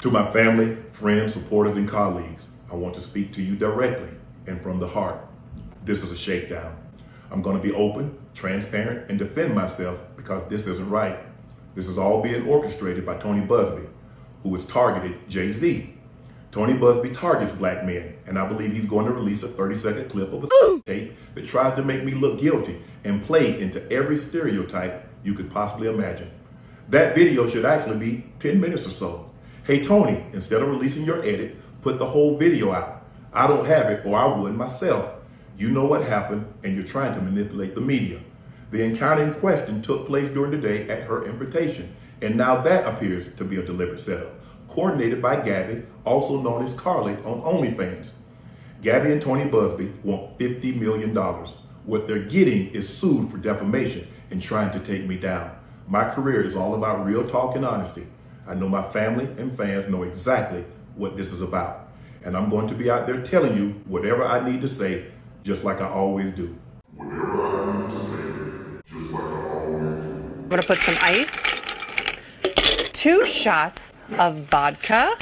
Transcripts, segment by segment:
To my family, friends, supporters, and colleagues, I want to speak to you directly and from the heart. This is a shakedown. I'm going to be open, transparent, and defend myself because this isn't right. This is all being orchestrated by Tony Buzbee, who has targeted Jay-Z. Tony Buzbee targets black men, and I believe he's going to release a 30-second clip of a tape that tries to make me look guilty and play into every stereotype you could possibly imagine. That video should actually be 10 minutes or so. Hey Tony, instead of releasing your edit, put the whole video out. I don't have it, or I would myself. You know what happened, and you're trying to manipulate the media. The encounter in question took place during the day at her invitation, and now that appears to be a deliberate setup, coordinated by Gabby, also known as Carly on OnlyFans. Gabby and Tony Buzbee want $50 million. What they're getting is sued for defamation and trying to take me down. My career is all about real talk and honesty. I know my family and fans know exactly what this is about. And I'm going to be out there telling you whatever I need to say, just like I always do. Whatever I need to say, just like I always do. I'm gonna put some ice, 2 shots of vodka.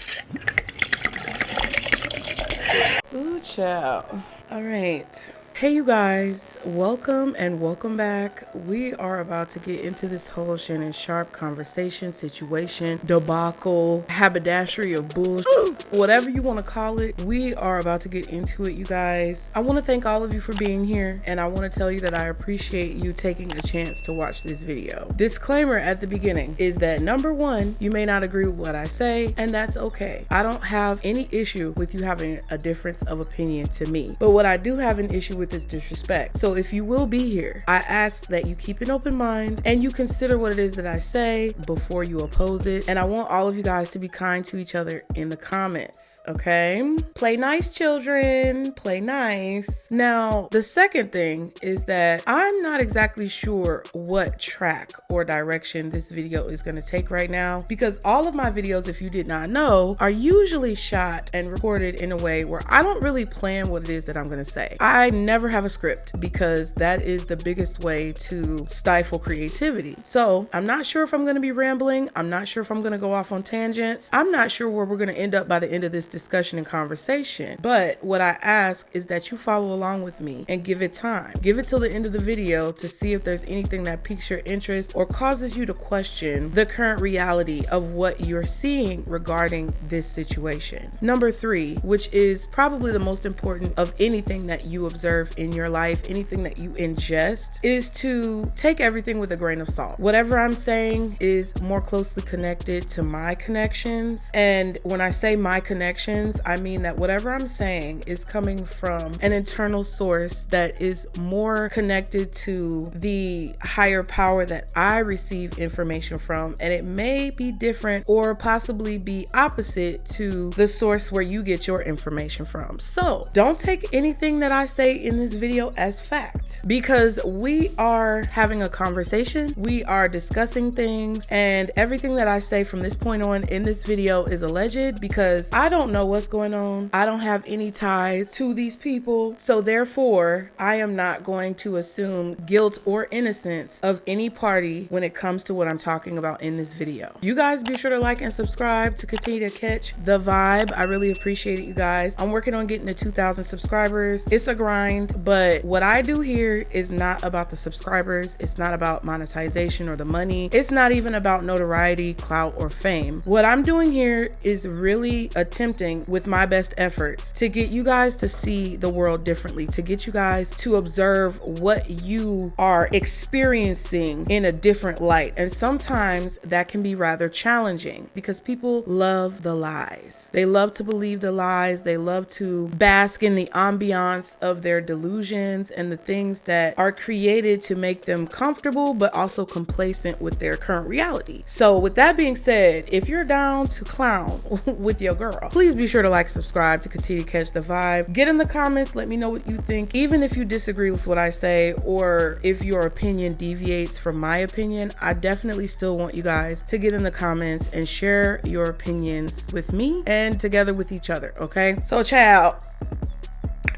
Ooh, child. All right. Hey you guys, welcome and welcome back. We are about to get into this whole Shannon Sharpe conversation, situation, debacle, haberdashery of bullshit, whatever you want to call it. We are about to get into it, you guys. I want to thank all of you for being here, and I want to tell you that I appreciate you taking a chance to watch this video. Disclaimer at the beginning is that number one, you may not agree with what I say, and that's okay. I don't have any issue with you having a difference of opinion to me, but what I do have an issue with is disrespect. So if you will be here, I ask that you keep an open mind and you consider what it is that I say before you oppose it. And I want all of you guys to be kind to each other in the comments, okay? Play nice, children. Play nice. Now, the second thing is that I'm not exactly sure what track or direction this video is going to take right now, because all of my videos, if you did not know, are usually shot and recorded in a way where I don't really plan what it is that I'm going to say. I never have a script because that is the biggest way to stifle creativity. So I'm not sure if I'm going to be rambling. I'm not sure if I'm going to go off on tangents. I'm not sure where we're going to end up by the end of this discussion and conversation. But what I ask is that you follow along with me and give it time. Give it till the end of the video to see if there's anything that piques your interest or causes you to question the current reality of what you're seeing regarding this situation. Number 3, which is probably the most important of anything that you observe in your life, anything that you ingest, is to take everything with a grain of salt. Whatever I'm saying is more closely connected to my connections. And when I say my connections, I mean that whatever I'm saying is coming from an internal source that is more connected to the higher power that I receive information from. And it may be different or possibly be opposite to the source where you get your information from. So don't take anything that I say in this video as fact, because we are having a conversation, we are discussing things, and everything that I say from this point on in this video is alleged because I don't know what's going on. I don't have any ties to these people, so therefore I am not going to assume guilt or innocence of any party when it comes to what I'm talking about in this video. You guys be sure to like and subscribe to continue to catch the vibe. I really appreciate it, you guys. I'm working on getting to 2,000 subscribers. It's a grind, but what I do here is not about the subscribers. It's not about monetization or the money. It's not even about notoriety, clout, or fame. What I'm doing here is really attempting with my best efforts to get you guys to see the world differently, to get you guys to observe what you are experiencing in a different light. And sometimes that can be rather challenging because people love the lies. They love to believe the lies. They love to bask in the ambiance of their delusions and the things that are created to make them comfortable but also complacent with their current reality. So with that being said, if you're down to clown with your girl, please be sure to like, subscribe to continue to catch the vibe. Get in the comments, let me know what you think, even if you disagree with what I say or if your opinion deviates from my opinion. I definitely still want you guys to get in the comments and share your opinions with me and together with each other, okay? So child,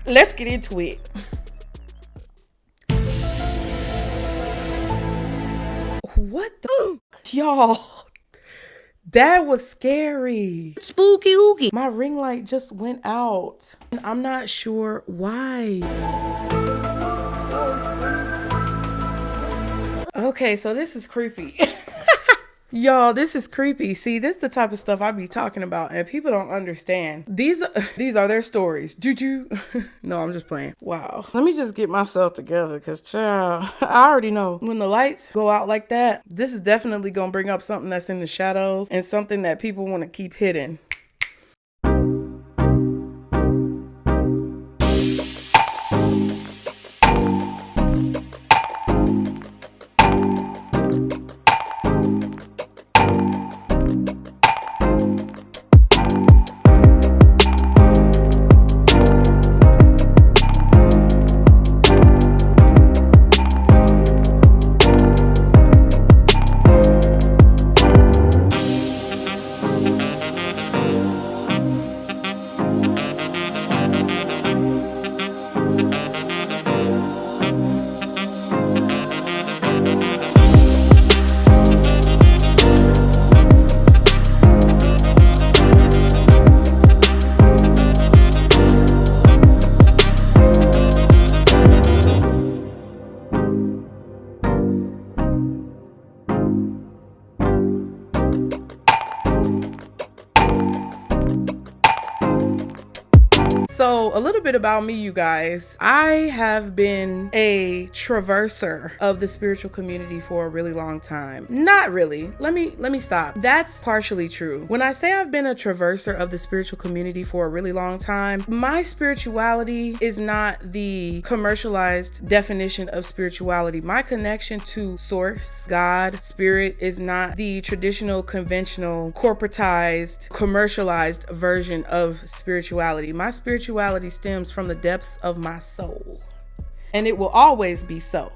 let's get into it. What the y'all? That was scary. Spooky ooky. My ring light just went out. And I'm not sure why. Okay, so this is creepy. Y'all, this is creepy. See, this is the type of stuff I be talking about and people don't understand. These are their stories. No, I'm just playing. Wow. Let me just get myself together because, child, I already know when the lights go out like that, this is definitely going to bring up something that's in the shadows and something that people want to keep hidden. So a little bit about me, you guys. I have been a traverser of the spiritual community for a really long time. Not really. Let me stop. That's partially true. When I say I've been a traverser of the spiritual community for a really long time, my spirituality is not the commercialized definition of spirituality. My connection to source, God, spirit is not the traditional, conventional, corporatized, commercialized version of spirituality. My spirituality stems from the depths of my soul, and it will always be so.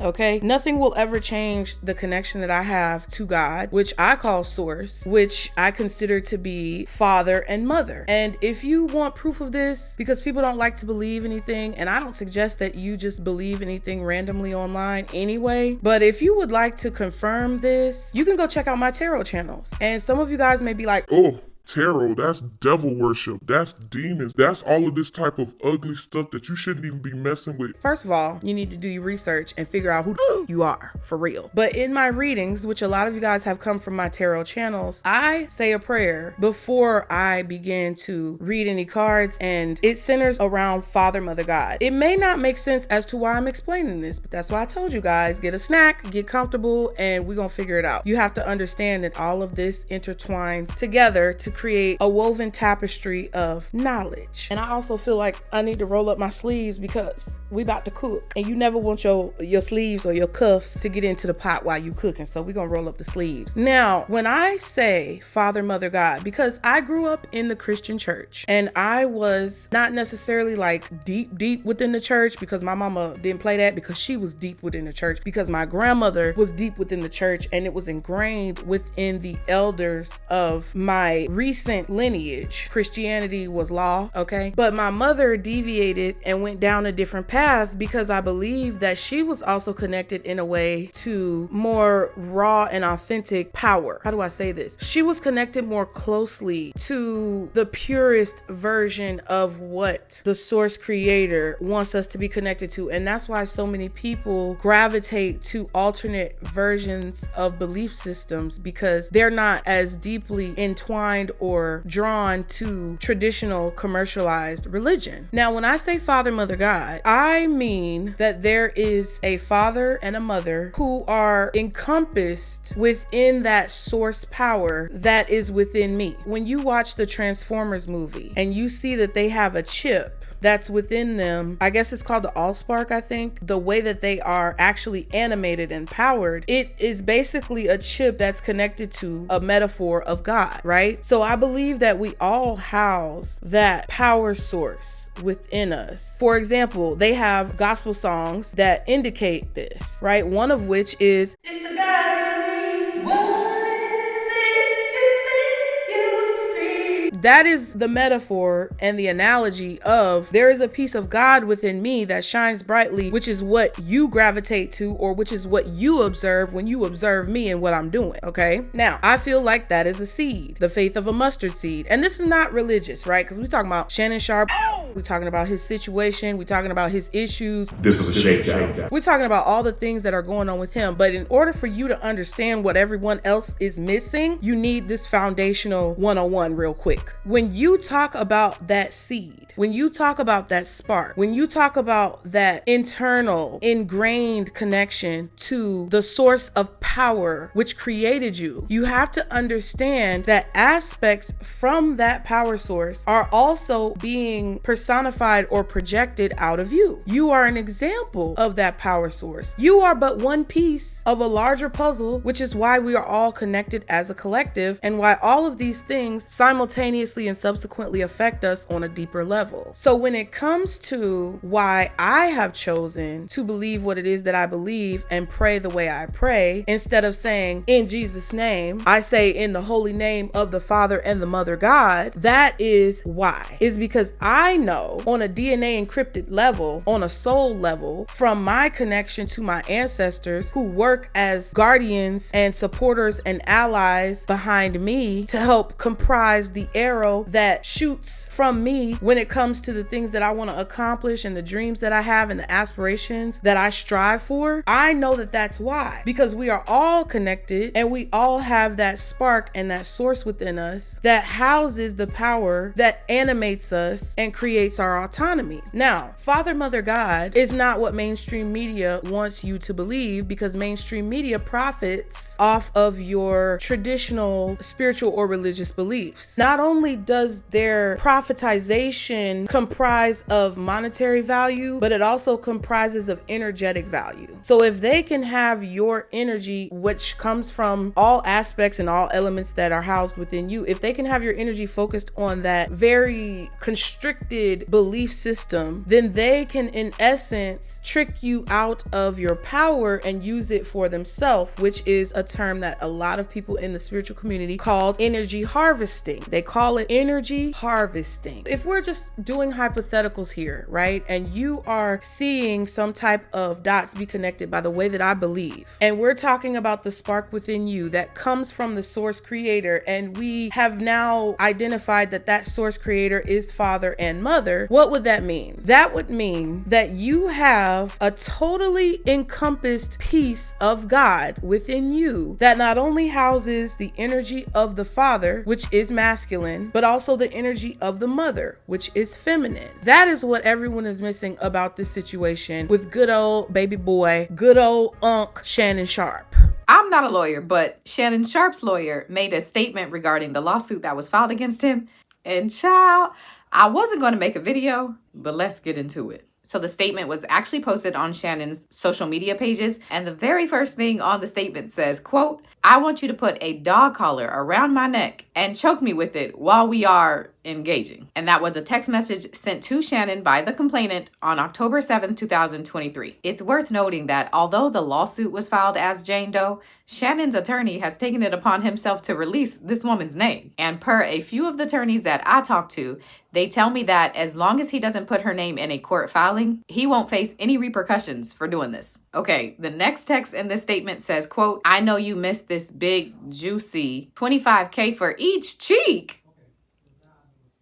Okay, nothing will ever change the connection that I have to God, which I call source, which I consider to be father and mother. And if you want proof of this, because people don't like to believe anything, and I don't suggest that you just believe anything randomly online anyway, but if you would like to confirm this, you can go check out my tarot channels. And some of you guys may be like, oh, tarot, that's devil worship, that's demons, that's all of this type of ugly stuff that you shouldn't even be messing with. First of all, you need to do your research and figure out who you are for real. But in my readings, which a lot of you guys have come from my tarot channels, I say a prayer before I begin to read any cards, and it centers around Father, Mother, God. It may not make sense as to why I'm explaining this, but that's why I told you guys, get a snack, get comfortable, and we're gonna figure it out. You have to understand that all of this intertwines together to create a woven tapestry of knowledge. And I also feel like I need to roll up my sleeves because we about to cook, and you never want your sleeves or your cuffs to get into the pot while you cooking. So we're gonna roll up the sleeves. Now, when I say Father, Mother, God, because I grew up in the Christian church, and I was not necessarily like deep within the church, because my mama didn't play that, because she was deep within the church, because my grandmother was deep within the church, and it was ingrained within the elders of my recent lineage. Christianity was law, okay? But my mother deviated and went down a different path because I believe that she was also connected in a way to more raw and authentic power. How do I say this? She was connected more closely to the purest version of what the source creator wants us to be connected to. And that's why so many people gravitate to alternate versions of belief systems, because they're not as deeply entwined or drawn to traditional commercialized religion. Now, when I say Father, Mother, God, I mean that there is a father and a mother who are encompassed within that source power that is within me. When you watch the Transformers movie and you see that they have a chip that's within them, I guess it's called the Allspark, I think. The way that they are actually animated and powered, it is basically a chip that's connected to a metaphor of God, right? So I believe that we all house that power source within us. For example, they have gospel songs that indicate this, right? One of which is, "It's the God in me, what is it you think you see?" That is the metaphor and the analogy of there is a piece of God within me that shines brightly, which is what you gravitate to, or which is what you observe when you observe me and what I'm doing. Okay. Now, I feel like that is a seed, the faith of a mustard seed. And this is not religious, right? Because we're talking about Shannon Sharpe. We're talking about his situation. We're talking about his issues. This is a shakedown. We're talking about all the things that are going on with him. But in order for you to understand what everyone else is missing, you need this foundational 101 real quick. When you talk about that seed, when you talk about that spark, when you talk about that internal ingrained connection to the source of power which created you, you have to understand that aspects from that power source are also being personified or projected out of you. You are an example of that power source. You are but one piece of a larger puzzle, which is why we are all connected as a collective and why all of these things simultaneously and subsequently affect us on a deeper level. So when it comes to why I have chosen to believe what it is that I believe and pray the way I pray, instead of saying in Jesus' name, I say in the holy name of the Father and the Mother God, that is why. Is because I know on a DNA encrypted level, on a soul level, from my connection to my ancestors who work as guardians and supporters and allies behind me to help comprise the arrow that shoots from me when it comes to the things that I want to accomplish and the dreams that I have and the aspirations that I strive for. I know that that's why, because we are all connected and we all have that spark and that source within us that houses the power that animates us and creates our autonomy. Now, Father, Mother, God is not what mainstream media wants you to believe, because mainstream media profits off of your traditional spiritual or religious beliefs. Not only does their profitization comprise of monetary value, but it also comprises of energetic value. So if they can have your energy, which comes from all aspects and all elements that are housed within you, if they can have your energy focused on that very constricted belief system, then they can in essence trick you out of your power and use it for themselves, which is a term that a lot of people in the spiritual community called energy harvesting. They call it energy harvesting. If we're just doing hypotheticals here, right, and you are seeing some type of dots be connected by the way that I believe, and we're talking about the spark within you that comes from the source creator, and we have now identified that that source creator is Father and Mother, what would that mean? That would mean that you have a totally encompassed piece of God within you that not only houses the energy of the Father, which is masculine, but also the energy of the Mother, which is feminine. That is what everyone is missing about this situation with good old baby boy, good old Unc Shannon Sharpe. I'm not a lawyer, but Shannon Sharpe's lawyer made a statement regarding the lawsuit that was filed against him. And child, I wasn't going to make a video, but let's get into it. So the statement was actually posted on Shannon's social media pages. And the very first thing on the statement says, quote, "I want you to put a dog collar around my neck and choke me with it while we are engaging." And that was a text message sent to Shannon by the complainant on October 7th, 2023. It's worth noting that although the lawsuit was filed as Jane Doe, Shannon's attorney has taken it upon himself to release this woman's name. And per a few of the attorneys that I talked to, they tell me that as long as he doesn't put her name in a court filing, he won't face any repercussions for doing this. Okay, the next text in this statement says, quote, "I know you missed this big, juicy $25K for each cheek."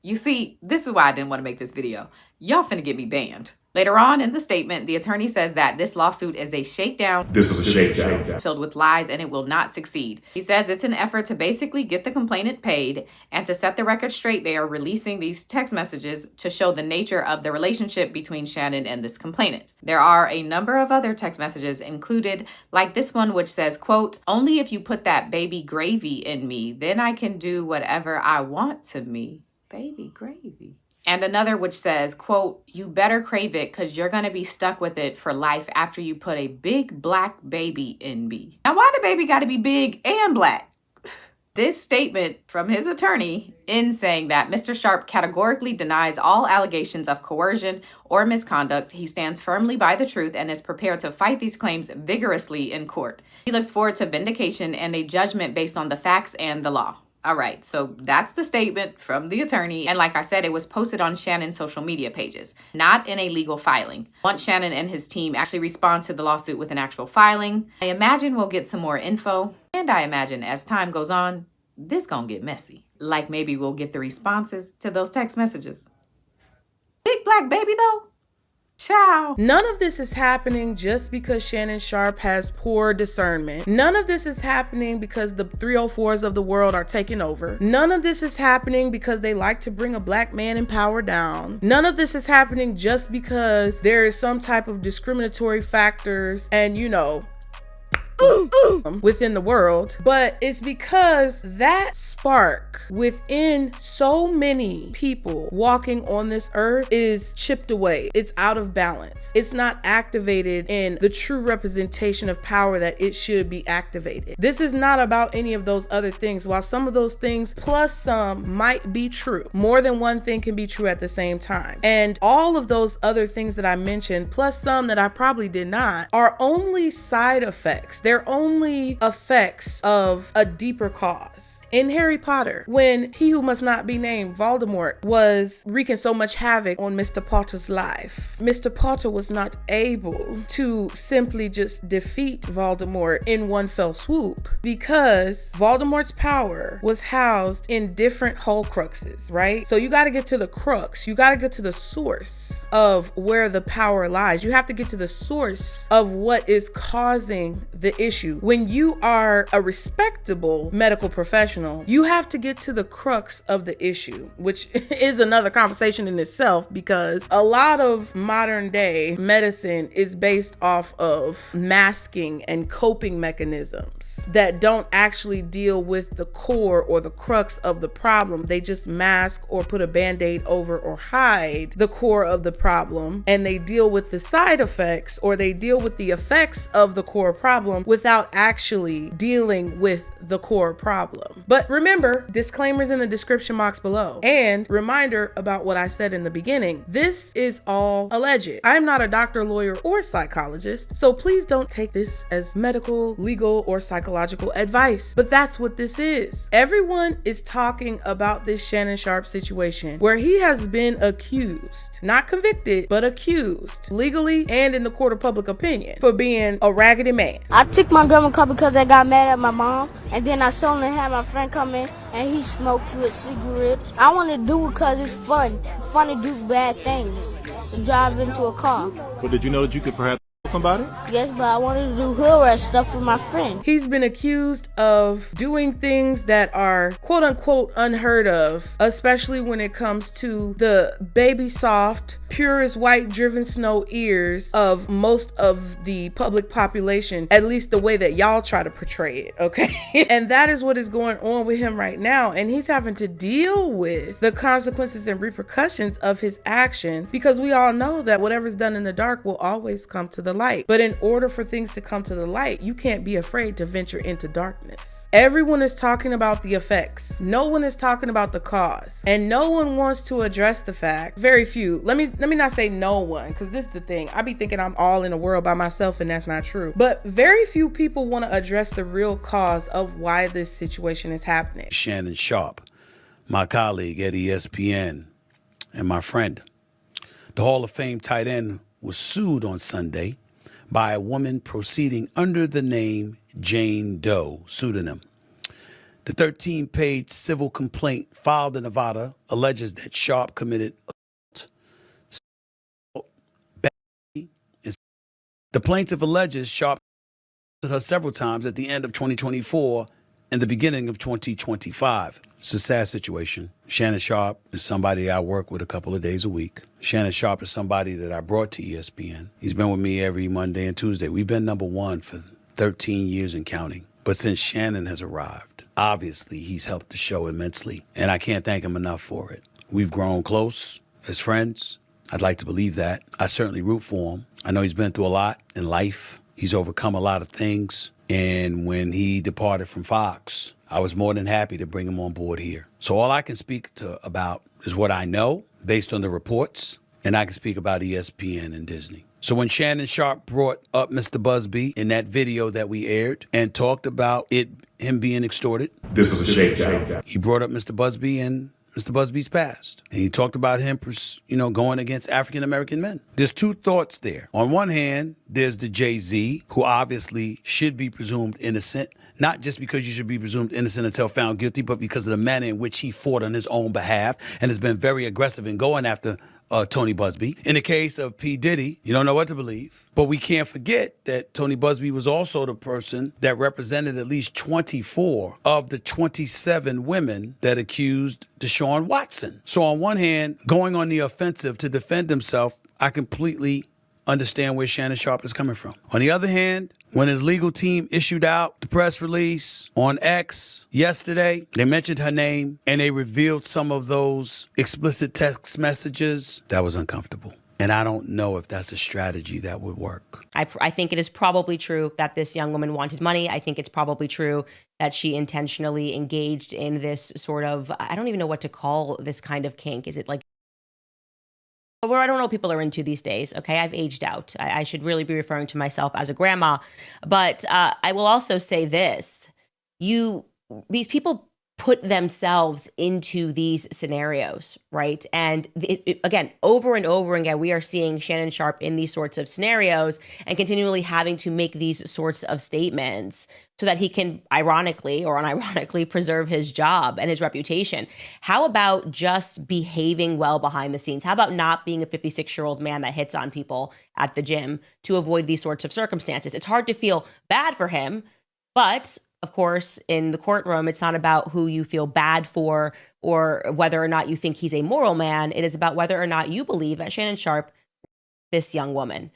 You see, this is why I didn't want to make this video. Y'all finna get me banned. Later on in the statement, the attorney says that this lawsuit is a shakedown. This is a shakedown. Filled with lies, and it will not succeed. He says it's an effort to basically get the complainant paid, and to set the record straight, they are releasing these text messages to show the nature of the relationship between Shannon and this complainant. There are a number of other text messages included, like this one, which says, quote, "Only if you put that baby gravy in me, then I can do whatever I want to me." Baby gravy. And another which says, quote, "You better crave it because you're going to be stuck with it for life after you put a big black baby in me." Now, why the baby got to be big and black? This statement from his attorney ends saying that Mr. Sharpe categorically denies all allegations of coercion or misconduct. He stands firmly by the truth and is prepared to fight these claims vigorously in court. He looks forward to vindication and a judgment based on the facts and the law. All right, so that's the statement from the attorney. And like I said, it was posted on Shannon's social media pages, not in a legal filing. Once Shannon and his team actually respond to the lawsuit with an actual filing, I imagine we'll get some more info. And I imagine as time goes on, this gonna get messy. Like maybe we'll get the responses to those text messages. Big black baby though? Ciao. None of this is happening just because Shannon Sharpe has poor discernment. None of this is happening because the 304s of the world are taking over. None of this is happening because they like to bring a black man in power down. None of this is happening just because there is some type of discriminatory factors and, within the world, but it's because that spark within so many people walking on this earth is chipped away. It's out of balance. It's not activated in the true representation of power that it should be activated. This is not about any of those other things. While some of those things plus some might be true, more than one thing can be true at the same time. And all of those other things that I mentioned, plus some that I probably did not, are only side effects. They're only effects of a deeper cause. In Harry Potter, when he who must not be named, Voldemort, was wreaking so much havoc on Mr. Potter's life, Mr. Potter was not able to simply just defeat Voldemort in one fell swoop because Voldemort's power was housed in different Horcruxes, right? So you got to get to the crux. You got to get to the source of where the power lies. You have to get to the source of what is causing the issue. When you are a respectable medical professional, you have to get to the crux of the issue, which is another conversation in itself because a lot of modern day medicine is based off of masking and coping mechanisms that don't actually deal with the core or the crux of the problem. They just mask or put a band-aid over or hide the core of the problem, and they deal with the side effects or they deal with the effects of the core problem without actually dealing with the core problem. But remember, disclaimers in the description box below. And reminder about what I said in the beginning. This is all alleged. I'm not a doctor, lawyer, or psychologist, so please don't take this as medical, legal, or psychological advice. But that's what this is. Everyone is talking about this Shannon Sharpe situation where he has been accused, not convicted, but accused legally and in the court of public opinion for being a raggedy man. I took my grandma car because I got mad at my mom, and then I saw and had my friend come in and he smokes with cigarettes. I want to do it because it's fun. It's fun to do bad things. To drive into a car. But did you know that you could perhaps kill somebody? Yes, but I wanted to do hood rat stuff with my friend. He's been accused of doing things that are quote unquote unheard of, especially when it comes to the baby soft, pure as white driven snow ears of most of the public population, at least the way that y'all try to portray it, okay? And that is what is going on with him right now. And he's having to deal with the consequences and repercussions of his actions because we all know that whatever's done in the dark will always come to the light. But in order for things to come to the light, you can't be afraid to venture into darkness. Everyone is talking about the effects. No one is talking about the cause. And no one wants to address the fact. Very few. Let me not say no one, because this is the thing. I be thinking I'm all in the world by myself, and that's not true. But very few people want to address the real cause of why this situation is happening. Shannon Sharpe, my colleague at ESPN, and my friend. The Hall of Fame tight end was sued on Sunday by a woman proceeding under the name Jane Doe pseudonym. The 13-page civil complaint filed in Nevada alleges that Sharpe committed assault. The plaintiff alleges Sharpe assaulted her several times at the end of 2024 and the beginning of 2025. It's a sad situation. Shannon Sharpe is somebody I work with a couple of days a week. Shannon Sharpe is somebody that I brought to ESPN. He's been with me every Monday and Tuesday. We've been number one for 13 years and counting. But since Shannon has arrived, obviously he's helped the show immensely, and I can't thank him enough for it. We've grown close as friends. I'd like to believe that. I certainly root for him. I know he's been through a lot in life. He's overcome a lot of things. And when he departed from Fox, I was more than happy to bring him on board here. So all I can speak about is what I know based on the reports, and I can speak about ESPN and Disney. So when Shannon Sharpe brought up Mr. Busby in that video that we aired and talked about him being extorted, this is a shakedown. he brought up Mr. Busby and Mr. Busby's past. And he talked about him, going against African-American men. There's two thoughts there. On one hand, there's the Jay-Z, who obviously should be presumed innocent, not just because you should be presumed innocent until found guilty, but because of the manner in which he fought on his own behalf and has been very aggressive in going after Tony Busby. In the case of P. Diddy, you don't know what to believe. But we can't forget that Tony Busby was also the person that represented at least 24 of the 27 women that accused Deshaun Watson. So on one hand, going on the offensive to defend himself, I completely understand where Shannon Sharpe is coming from. On the other hand, when his legal team issued out the press release on X yesterday, they mentioned her name and they revealed some of those explicit text messages. That was uncomfortable. And I don't know if that's a strategy that would work. I think it is probably true that this young woman wanted money. I think it's probably true that she intentionally engaged in this sort of, I don't even know what to call this kind of kink. Is it like, where I don't know what people are into these days. Okay, I've aged out. I should really be referring to myself as a grandma. But I will also say this: these people put themselves into these scenarios, right? And again, over and over again, we are seeing Shannon Sharpe in these sorts of scenarios and continually having to make these sorts of statements so that he can ironically or unironically preserve his job and his reputation. How about just behaving well behind the scenes? How about not being a 56-year-old man that hits on people at the gym to avoid these sorts of circumstances? It's hard to feel bad for him, but of course, in the courtroom, it's not about who you feel bad for or whether or not you think he's a moral man. It is about whether or not you believe that Shannon Sharpe, this young woman.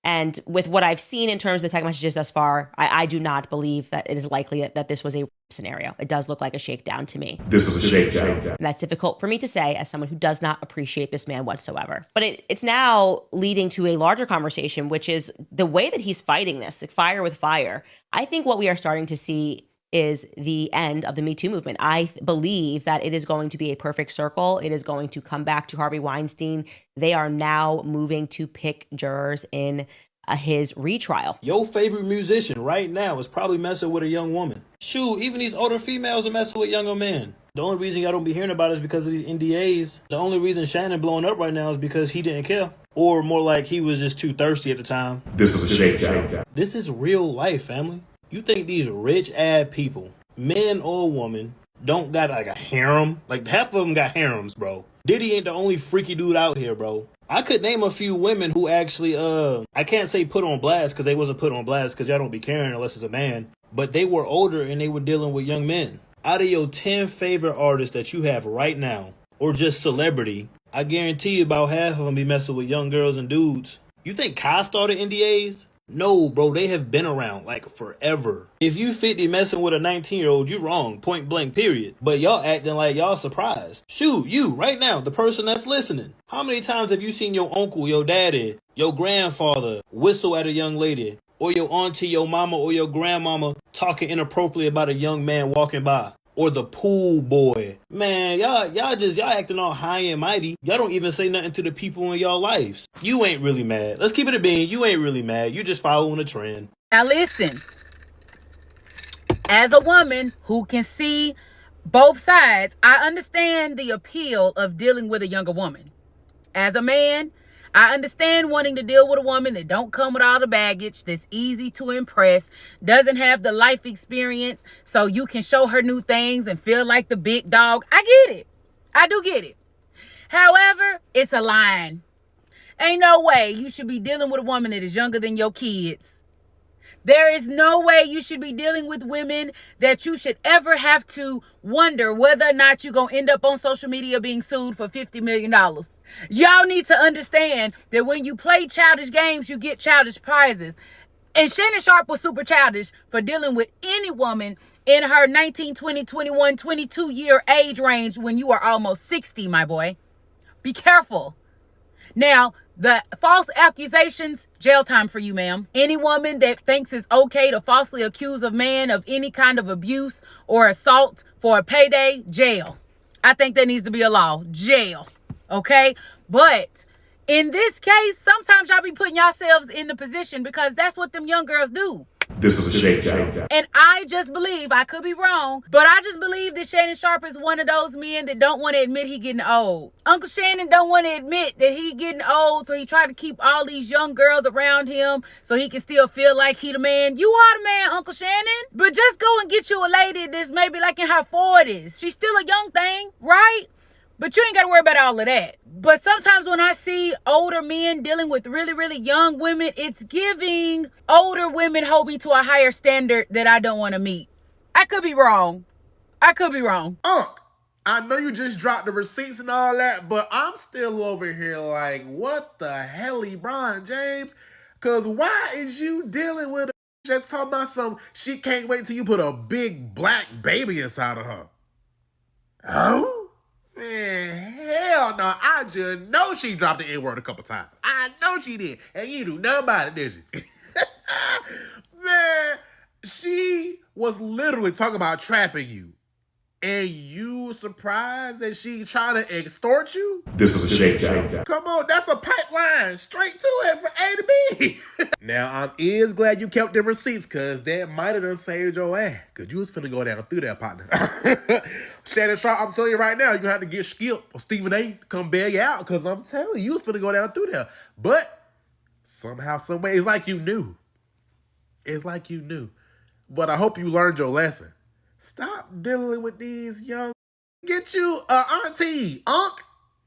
And with what I've seen in terms of the text messages thus far, I do not believe that it is likely that this was a scenario. It does look like a shakedown to me. This is a shakedown. And that's difficult for me to say as someone who does not appreciate this man whatsoever. But it's now leading to a larger conversation, which is the way that he's fighting this, like fire with fire. I think what we are starting to see is the end of the Me Too movement. I believe that it is going to be a perfect circle. It is going to come back to Harvey Weinstein. They are now moving to pick jurors in his retrial. Your favorite musician right now is probably messing with a young woman. Shoot, even these older females are messing with younger men. The only reason y'all don't be hearing about it is because of these NDAs. The only reason Shannon blowing up right now is because he didn't care. Or more like he was just too thirsty at the time. This is a shakedown. This is real life, family. You think these rich ass people, men or women, don't got like a harem? Like half of them got harems, bro. Diddy ain't the only freaky dude out here, bro. I could name a few women who actually, I can't say put on blast because they wasn't put on blast because y'all don't be caring unless it's a man. But they were older and they were dealing with young men. Out of your 10 favorite artists that you have right now, or just celebrity, I guarantee you about half of them be messing with young girls and dudes. You think Kai started NDAs? No, bro, they have been around like forever. If you 50 messing with a 19-year-old, you wrong, point blank, period. But y'all acting like y'all surprised. Shoot, you, right now, the person that's listening. How many times have you seen your uncle, your daddy, your grandfather whistle at a young lady? Or your auntie, your mama, or your grandmama talking inappropriately about a young man walking by? Or the pool boy. Man, y'all acting all high and mighty. Y'all don't even say nothing to the people in y'all lives. You ain't really mad. Let's keep it a bean. You ain't really mad. You just following a trend. Now listen, as a woman who can see both sides, I understand the appeal of dealing with a younger woman. As a man, I understand wanting to deal with a woman that don't come with all the baggage, that's easy to impress, doesn't have the life experience, so you can show her new things and feel like the big dog. I get it. I do get it. However, it's a line. Ain't no way you should be dealing with a woman that is younger than your kids. There is no way you should be dealing with women that you should ever have to wonder whether or not you're going to end up on social media being sued for $50 million. Y'all need to understand that when you play childish games, you get childish prizes. And Shannon Sharpe was super childish for dealing with any woman in her 19, 20, 21, 22-year age range when you are almost 60, my boy. Be careful. Now, the false accusations, jail time for you, ma'am. Any woman that thinks it's okay to falsely accuse a man of any kind of abuse or assault for a payday, jail. I think there needs to be a law. Jail. Okay? But In this case, sometimes y'all be putting yourselves in the position because that's what them young girls do. This is a shakedown. And I just believe, I could be wrong, but I just believe that Shannon Sharpe is one of those men that don't want to admit he getting old. Uncle Shannon don't want to admit that he getting old, so he try to keep all these young girls around him so he can still feel like he the man. You are the man, Uncle Shannon. But just go and get you a lady that's maybe like in her 40s. She's still a young thing, right? But you ain't got to worry about all of that. But sometimes when I see older men dealing with really, really young women, it's giving older women hold me to a higher standard that I don't want to meet. I could be wrong. I could be wrong. I know you just dropped the receipts and all that, but I'm still over here like, what the hell, LeBron James? Because why is you dealing with a just talking about some, she can't wait till you put a big black baby inside of her? Oh? Man, hell no. I just know she dropped the N-word a couple times. I know she did. And you do nothing about it, did you? Man, she was literally talking about trapping you. And you surprised that she trying to extort you? This is a shakedown. Come on, that's a pipeline straight to it from A to B. Now, I'm glad you kept the receipts, because that might have done saved your ass. Because you was finna go down through that, partner. Shannon Sharpe, I'm telling you right now, you have to get Skip or Stephen A. to come bail you out, because I'm telling you was finna go down through there. But somehow, some way, it's like you knew. It's like you knew. But I hope you learned your lesson. Stop dealing with these young. Get you a auntie, unc,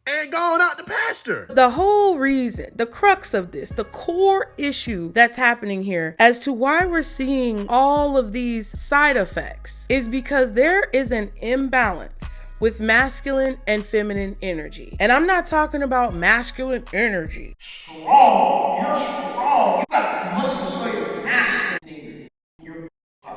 and going out the pasture. The whole reason, the crux of this, the core issue that's happening here as to why we're seeing all of these side effects is because there is an imbalance with masculine and feminine energy. And I'm not talking about masculine energy. Strong, you're strong. You got muscles, so you're masculine. You're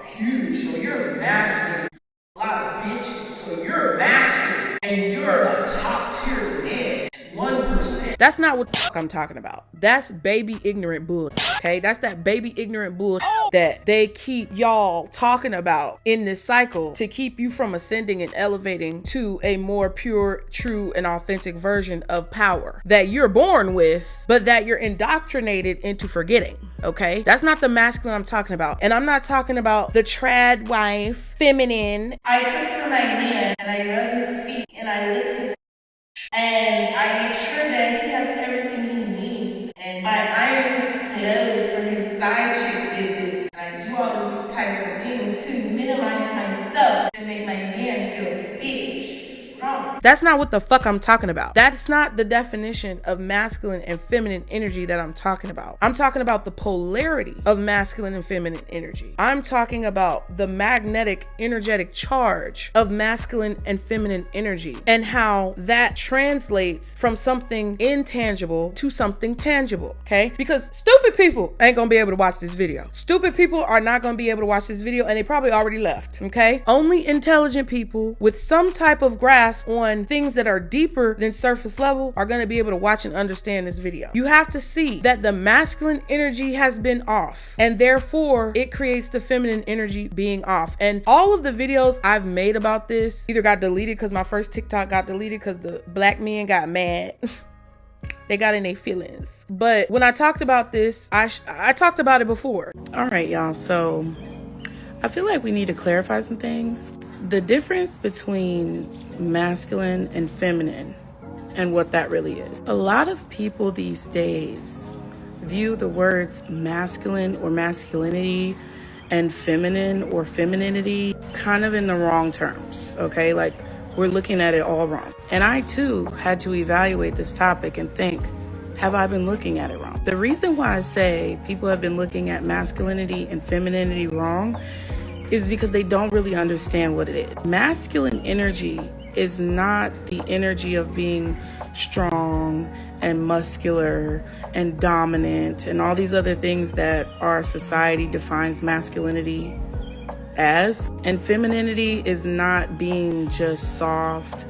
huge, so you're masculine. A lot of bitches, so you're masculine. And you're a top tier man. 1%. That's not what the fuck I'm talking about. That's baby ignorant bullshit, okay? That's that baby ignorant bullshit that they keep y'all talking about in this cycle to keep you from ascending and elevating to a more pure, true, and authentic version of power that you're born with, but that you're indoctrinated into forgetting, okay? That's not the masculine I'm talking about. And I'm not talking about the trad wife, feminine. I cook for my man, and I rub his feet, and I lick his and I make sure that he has everything he needs. And I iron his clothes for his side chick visits. And I do all of these types of things to minimize myself and make my man feel big, strong. That's not what the fuck I'm talking about. That's not the definition of masculine and feminine energy that I'm talking about. I'm talking about the polarity of masculine and feminine energy. I'm talking about the magnetic, energetic charge of masculine and feminine energy and how that translates from something intangible to something tangible, okay? Because stupid people ain't gonna be able to watch this video. Stupid people are not gonna be able to watch this video, and they probably already left, okay? Only intelligent people with some type of grasp on things that are deeper than surface level are going to be able to watch and understand this video. You have to see that the masculine energy has been off, and therefore it creates the feminine energy being off. And all of the videos I've made about this either got deleted because my first TikTok got deleted because the black men got mad. They got in their feelings. But when I talked about this, I talked about it before. All right, y'all. So I feel like we need to clarify some things. The difference between masculine and feminine and what that really is. A lot of people these days view the words masculine or masculinity and feminine or femininity kind of in the wrong terms, okay? Like, we're looking at it all wrong. And I too had to evaluate this topic and think, have I been looking at it wrong? The reason why I say people have been looking at masculinity and femininity wrong is because they don't really understand what it is. Masculine energy is not the energy of being strong and muscular and dominant and all these other things that our society defines masculinity as. And femininity is not being just soft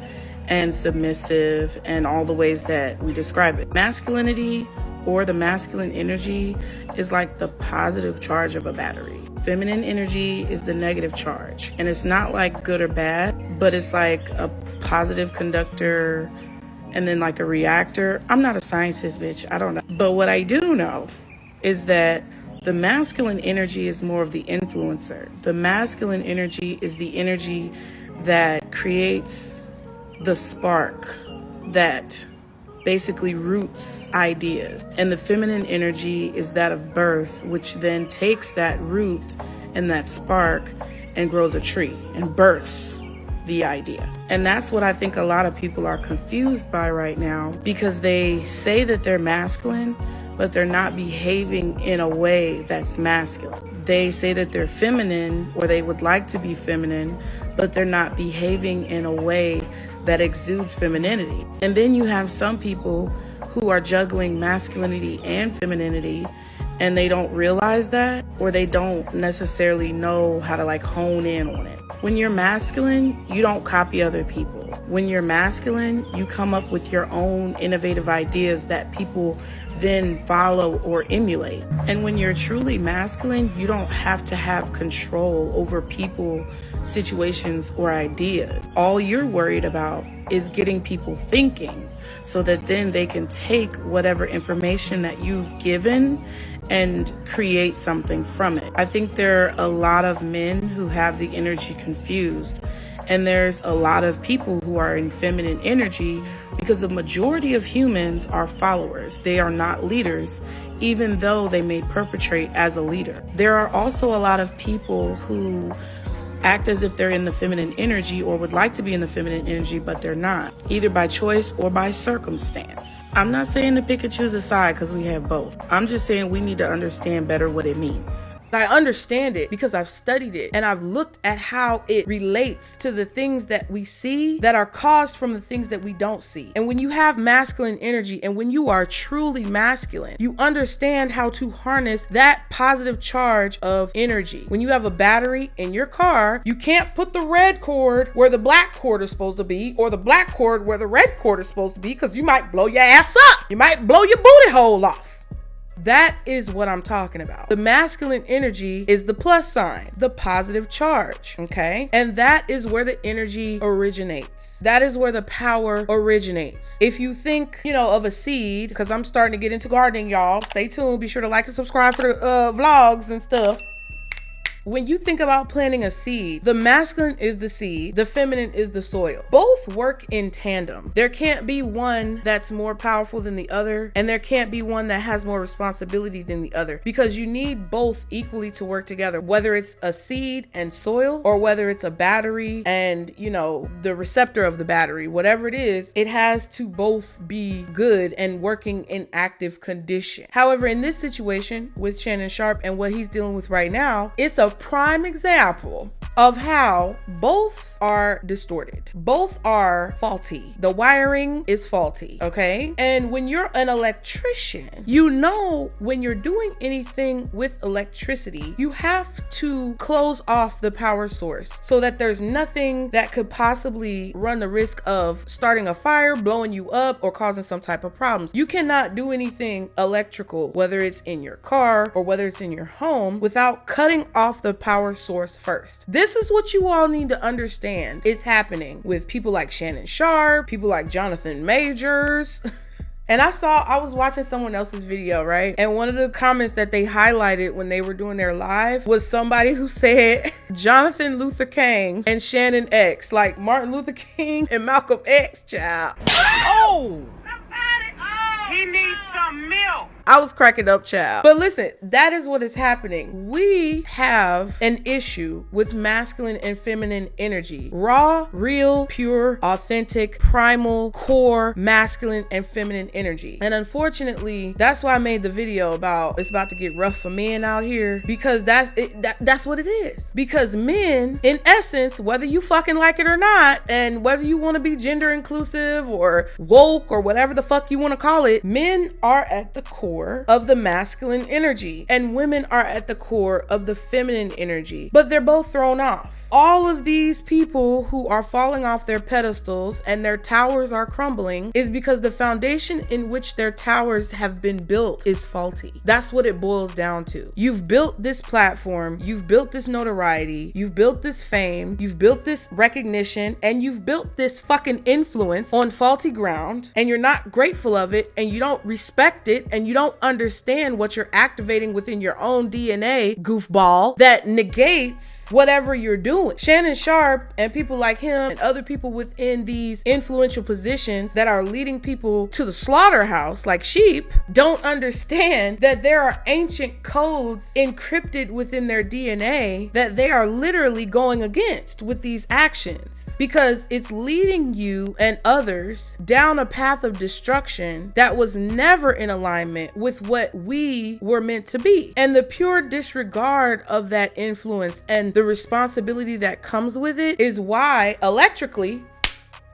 and submissive and all the ways that we describe it. Masculinity or the masculine energy is like the positive charge of a battery. Feminine energy is the negative charge. And it's not like good or bad, but it's like a positive conductor and then like a reactor. I'm not a scientist, bitch. I don't know. But what I do know is that the masculine energy is more of the influencer. The masculine energy is the energy that creates the spark that basically roots ideas. And the feminine energy is that of birth, which then takes that root and that spark and grows a tree and births the idea. And that's what I think a lot of people are confused by right now, because they say that they're masculine, but they're not behaving in a way that's masculine. They say that they're feminine, or they would like to be feminine, but they're not behaving in a way that exudes femininity. And then you have some people who are juggling masculinity and femininity, and they don't realize that, or they don't necessarily know how to like hone in on it. When you're masculine, you don't copy other people. When you're masculine, you come up with your own innovative ideas that people then follow or emulate. And when you're truly masculine, you don't have to have control over people, situations, or ideas. All you're worried about is getting people thinking, so that then they can take whatever information that you've given and create something from it. I think there are a lot of men who have the energy confused, and there's a lot of people who are in feminine energy, because the majority of humans are followers. They are not leaders, even though they may perpetrate as a leader. There are also a lot of people who act as if they're in the feminine energy, or would like to be in the feminine energy, but they're not, either by choice or by circumstance. I'm not saying to pick and choose a side, because we have both. I'm just saying we need to understand better what it means. I understand it because I've studied it, and I've looked at how it relates to the things that we see that are caused from the things that we don't see. And when you have masculine energy, and when you are truly masculine, you understand how to harness that positive charge of energy. When you have a battery in your car, you can't put the red cord where the black cord is supposed to be, or the black cord where the red cord is supposed to be, because you might blow your ass up. You might blow your booty hole off. That is what I'm talking about. The masculine energy is the plus sign, the positive charge, okay? And that is where the energy originates. That is where the power originates. If you think, of a seed, because I'm starting to get into gardening, y'all. Stay tuned. Be sure to like and subscribe for the vlogs and stuff. When you think about planting a seed, the masculine is the seed, the feminine is the soil. Both work in tandem. There can't be one that's more powerful than the other, and there can't be one that has more responsibility than the other, because you need both equally to work together, whether it's a seed and soil, or whether it's a battery and, the receptor of the battery. Whatever it is, it has to both be good and working in active condition. However, in this situation with Shannon Sharpe and what he's dealing with right now, it's a prime example of how both are distorted. Both are faulty. The wiring is faulty, okay? And when you're an electrician, when you're doing anything with electricity, you have to close off the power source so that there's nothing that could possibly run the risk of starting a fire, blowing you up, or causing some type of problems. You cannot do anything electrical, whether it's in your car or whether it's in your home, without cutting off the power source first. This is what you all need to understand is happening with people like Shannon Sharpe, people like Jonathan Majors. And I was watching someone else's video, right? And one of the comments that they highlighted when they were doing their live was somebody who said Jonathan Luther King and Shannon X, like Martin Luther King and Malcolm X, child. Oh! He needs some milk. I was cracking up, child. But listen, that is what is happening. We have an issue with masculine and feminine energy. Raw, real, pure, authentic, primal, core, masculine and feminine energy. And unfortunately, that's why I made the video about it's about to get rough for men out here, because that's what it is. Because men, in essence, whether you fucking like it or not, and whether you want to be gender inclusive or woke or whatever the fuck you want to call it, men are at the core core of the masculine energy, and women are at the core of the feminine energy, but they're both thrown off. All of these people who are falling off their pedestals and their towers are crumbling is because the foundation in which their towers have been built is faulty. That's what it boils down to. You've built this platform, you've built this notoriety, you've built this fame, you've built this recognition, and you've built this fucking influence on faulty ground, and you're not grateful of it, and you don't respect it, and you don't understand what you're activating within your own DNA, goofball, that negates whatever you're doing. Shannon Sharpe and people like him and other people within these influential positions that are leading people to the slaughterhouse like sheep don't understand that there are ancient codes encrypted within their DNA that they are literally going against with these actions, because it's leading you and others down a path of destruction that was never in alignment with what we were meant to be. And the pure disregard of that influence and the responsibility that comes with it is why electrically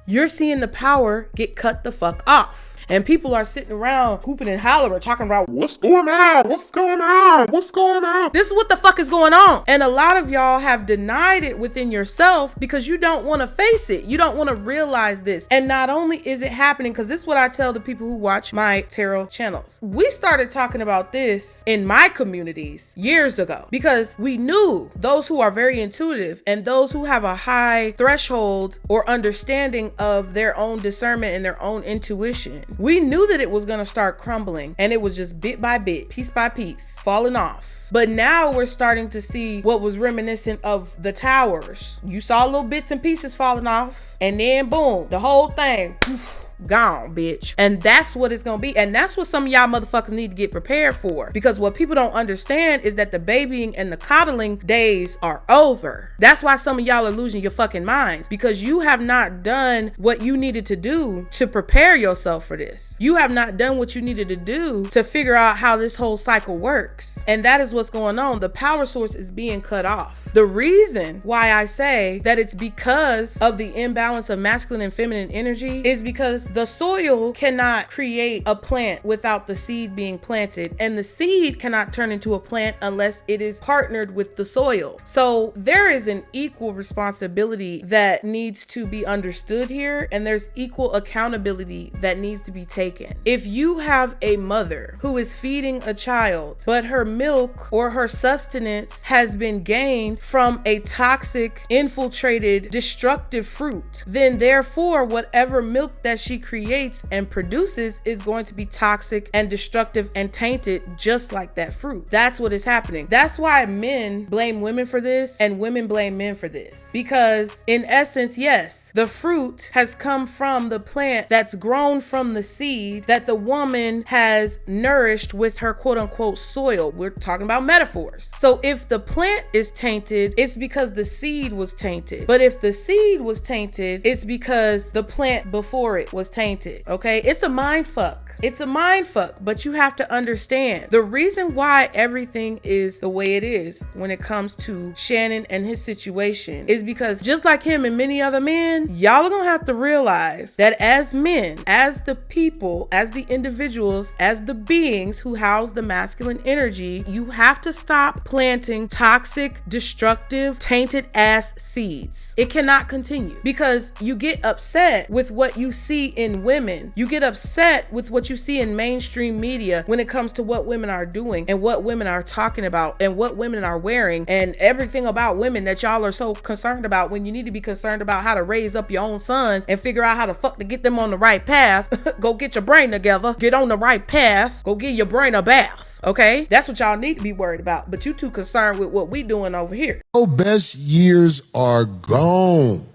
you're seeing the power get cut the fuck off. And people are sitting around hooping and hollering, talking about what's going on, what's going on, what's going on. This is what the fuck is going on. And a lot of y'all have denied it within yourself because you don't want to face it. You don't want to realize this. And not only is it happening, because this is what I tell the people who watch my tarot channels. We started talking about this in my communities years ago because we knew those who are very intuitive and those who have a high threshold or understanding of their own discernment and their own intuition. We knew that it was going to start crumbling, and it was just bit by bit, piece by piece, falling off. But now we're starting to see what was reminiscent of the towers. You saw little bits and pieces falling off, and then boom, the whole thing, poof, gone, bitch. And that's what it's gonna be. And that's what some of y'all motherfuckers need to get prepared for. Because what people don't understand is that the babying and the coddling days are over. That's why some of y'all are losing your fucking minds. Because you have not done what you needed to do to prepare yourself for this. You have not done what you needed to do to figure out how this whole cycle works. And that is what's going on. The power source is being cut off. The reason why I say that it's because of the imbalance of masculine and feminine energy is because the soil cannot create a plant without the seed being planted, and the seed cannot turn into a plant unless it is partnered with the soil. So there is an equal responsibility that needs to be understood here, and there's equal accountability that needs to be taken. If you have a mother who is feeding a child, but her milk or her sustenance has been gained from a toxic, infiltrated, destructive fruit, then therefore whatever milk that she creates and produces is going to be toxic and destructive and tainted just like that fruit. That's what is happening. That's why men blame women for this and women blame men for this. Because in essence, yes, the fruit has come from the plant that's grown from the seed that the woman has nourished with her quote unquote soil. We're talking about metaphors. So if the plant is tainted, it's because the seed was tainted. But if the seed was tainted, it's because the plant before it was tainted. Okay, it's a mind fuck. It's a mind fuck, but you have to understand the reason why everything is the way it is when it comes to Shannon and his situation is because just like him and many other men, y'all are gonna have to realize that as men, as the people, as the individuals, as the beings who house the masculine energy, you have to stop planting toxic, destructive, tainted ass seeds. It cannot continue because you get upset with what you see in women. You get upset with what you see in mainstream media when it comes to what women are doing and what women are talking about and what women are wearing and everything about women that y'all are so concerned about when you need to be concerned about how to raise up your own sons and figure out how the fuck to get them on the right path. Go get your brain together, get on the right path, go give your brain a bath. Okay, that's what y'all need to be worried about, but you too concerned with what we doing over here. Your best years are gone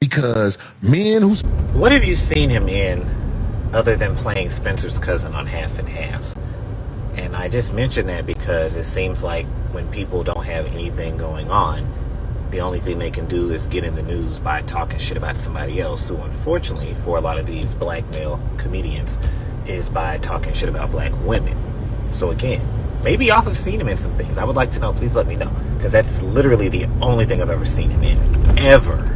because men who... What have you seen him in other than playing Spencer's cousin on Half and Half? And I just mention that because it seems like when people don't have anything going on, the only thing they can do is get in the news by talking shit about somebody else, who unfortunately for a lot of these black male comedians is by talking shit about black women. So again, maybe y'all have seen him in some things. I would like to know. Please let me know, because that's literally the only thing I've ever seen him in. Ever.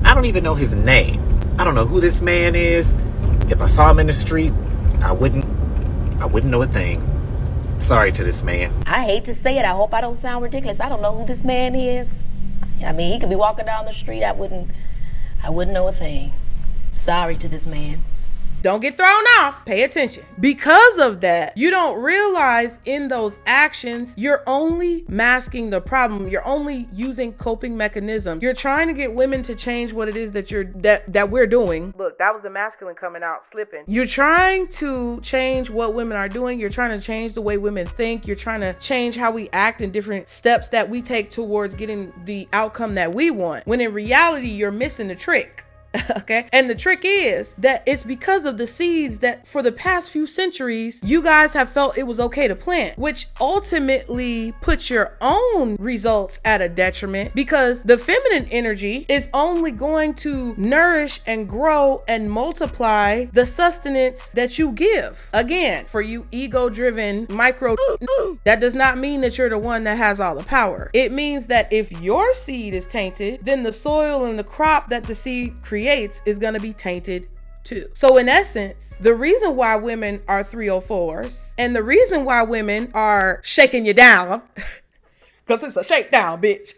I don't even know his name. I don't know who this man is. If I saw him in the street, I wouldn't I wouldn't know a thing. Sorry to this man. I hate to say it. I hope I don't sound ridiculous. I don't know who this man is. I mean, he could be walking down the street. I wouldn't know a thing. Sorry to this man. Don't get thrown off. Pay attention. Because of that, you don't realize in those actions, you're only masking the problem. You're only using coping mechanisms. You're trying to get women to change what it is that we're doing. Look, that was the masculine coming out slipping. You're trying to change what women are doing. You're trying to change the way women think. You're trying to change how we act and different steps that we take towards getting the outcome that we want. When in reality, you're missing the trick. Okay. And the trick is that it's because of the seeds that for the past few centuries, you guys have felt it was okay to plant, which ultimately puts your own results at a detriment because the feminine energy is only going to nourish and grow and multiply the sustenance that you give. Again, for you ego-driven micro, that does not mean that you're the one that has all the power. It means that if your seed is tainted, then the soil and the crop that the seed creates is going to be tainted too. So in essence, the reason why women are 304s and the reason why women are shaking you down, because it's a shakedown, bitch.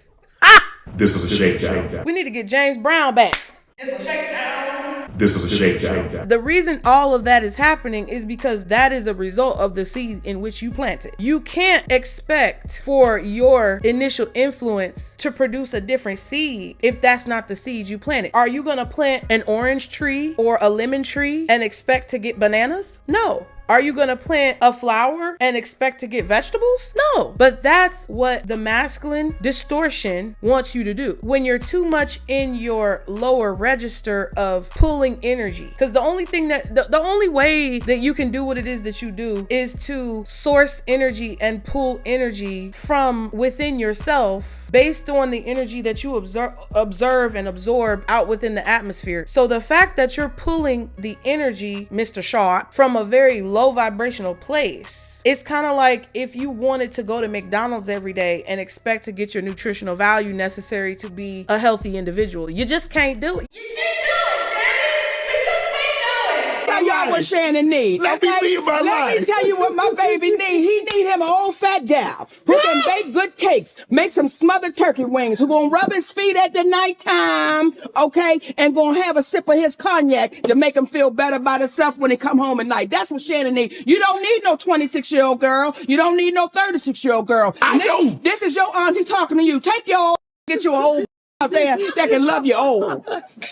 This is a shakedown. We need to get James Brown back. It's a shakedown. This is a shakedown. The reason all of that is happening is because that is a result of the seed in which you planted. You can't expect for your initial influence to produce a different seed if that's not the seed you planted. Are you going to plant an orange tree or a lemon tree and expect to get bananas? No. Are you going to plant a flower and expect to get vegetables? No. But that's what the masculine distortion wants you to do. When you're too much in your lower register of pulling energy. Because the only thing that, the only way that you can do what it is that you do is to source energy and pull energy from within yourself based on the energy that you observe and absorb out within the atmosphere. So the fact that you're pulling the energy, Mr. Sharpe, from a very low vibrational place, it's kind of like if you wanted to go to McDonald's every day and expect to get your nutritional value necessary to be a healthy individual. You just can't do it. You can't do it, Shannon. You just can't do it. Tell y'all what Shannon needs. Let me live my life. Let me tell you what my baby needs. He need him an old fat gal who can bake good cakes, make some smothered turkey wings, who gonna rub his feet at the nighttime, okay, and gonna have a sip of his cognac to make him feel better about himself when he come home at night. That's what Shannon needs. You don't need no 26-year-old girl. You don't need no 36-year-old girl. I do. This is your auntie talking to you. Take your old, get you an old out there that can love you old.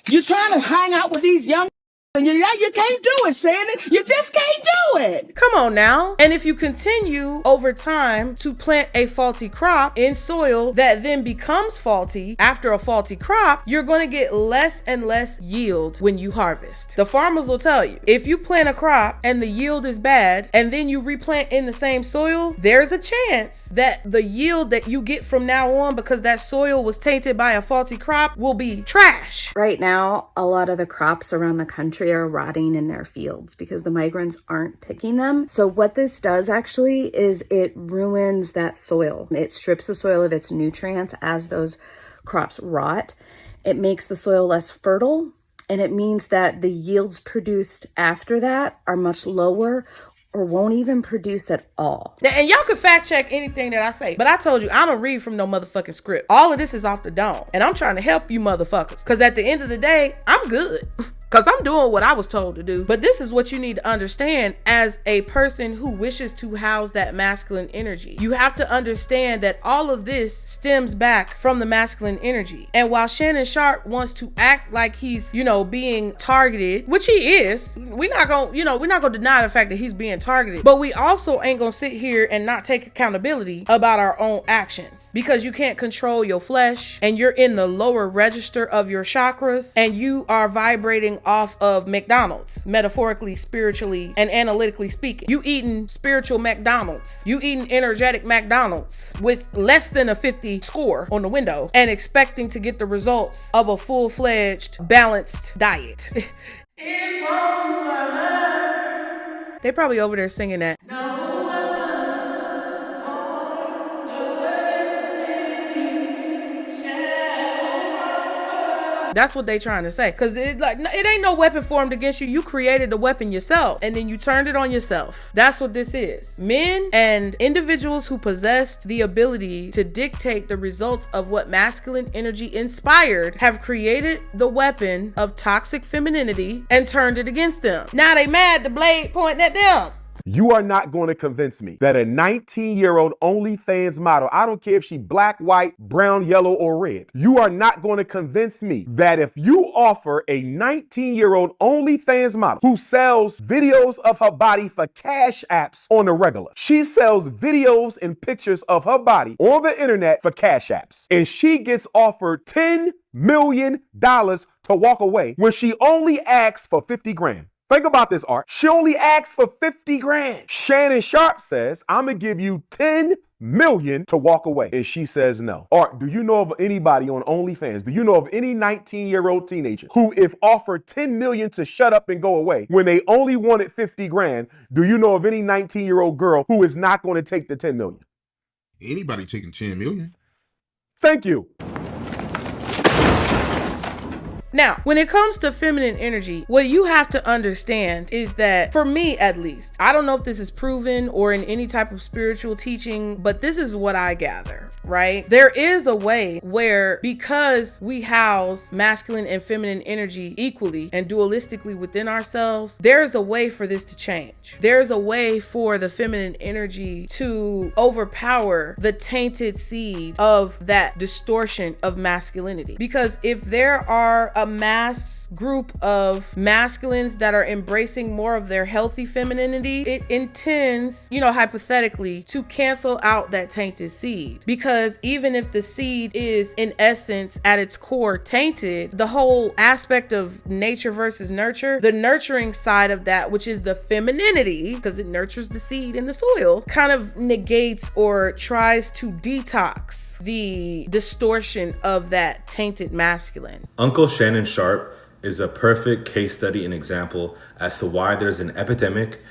You trying to hang out with these young and you can't do it, Shannon. You just can't do it. Come on now. And if you continue over time to plant a faulty crop in soil that then becomes faulty after a faulty crop, you're going to get less and less yield when you harvest. The farmers will tell you, if you plant a crop and the yield is bad and then you replant in the same soil, there's a chance that the yield that you get from now on, because that soil was tainted by a faulty crop, will be trash. Right now, a lot of the crops around the country are rotting in their fields because the migrants aren't picking them. So what this does actually is it ruins that soil. It strips the soil of its nutrients as those crops rot. It makes the soil less fertile, and it means that the yields produced after that are much lower or won't even produce at all. And y'all can fact check anything that I say, but I told you, I don't read from no motherfucking script. All of this is off the dome, and I'm trying to help you motherfuckers, because at the end of the day, I'm good. Because I'm doing what I was told to do. But this is what you need to understand as a person who wishes to house that masculine energy. You have to understand that all of this stems back from the masculine energy. And while Shannon Sharpe wants to act like he's, being targeted, which he is, we're not gonna deny the fact that he's being targeted. But we also ain't gonna sit here and not take accountability about our own actions, because you can't control your flesh, and you're in the lower register of your chakras, and you are vibrating off of McDonald's, metaphorically, spiritually, and analytically speaking. You eating spiritual McDonald's. You eating energetic McDonald's with less than a 50 score on the window and expecting to get the results of a full-fledged, balanced diet. They probably over there singing that. That's what they trying to say. Cause it ain't no weapon formed against you. You created the weapon yourself and then you turned it on yourself. That's what this is. Men and individuals who possessed the ability to dictate the results of what masculine energy inspired have created the weapon of toxic femininity and turned it against them. Now they mad, the blade pointing at them. You are not going to convince me that a 19-year-old OnlyFans model, I don't care if she black, white, brown, yellow, or red, you are not going to convince me that if you offer a 19-year-old OnlyFans model who sells videos of her body for cash apps on the regular, she sells videos and pictures of her body on the internet for cash apps, and she gets offered $10 million to walk away when she only asks for 50 grand. Think about this, Art. She only asked for 50 grand. Shannon Sharpe says, I'm going to give you 10 million to walk away. And she says no. Art, do you know of anybody on OnlyFans? Do you know of any 19-year-old teenager who, if offered 10 million to shut up and go away when they only wanted 50 grand, do you know of any 19-year-old girl who is not going to take the 10 million? Anybody taking 10 million? Thank you. Now, when it comes to feminine energy, what you have to understand is that, for me at least, I don't know if this is proven or in any type of spiritual teaching, but this is what I gather, right? There is a way where, because we house masculine and feminine energy equally and dualistically within ourselves, there's a way for this to change. There's a way for the feminine energy to overpower the tainted seed of that distortion of masculinity. Because if there are a mass group of masculines that are embracing more of their healthy femininity, it intends, hypothetically, to cancel out that tainted seed. Because even if the seed is in essence at its core tainted, the whole aspect of nature versus nurture, the nurturing side of that, which is the femininity, because it nurtures the seed in the soil, kind of negates or tries to detox the distortion of that tainted masculine. Uncle Shannon Sharpe is a perfect case study and example as to why there's an epidemic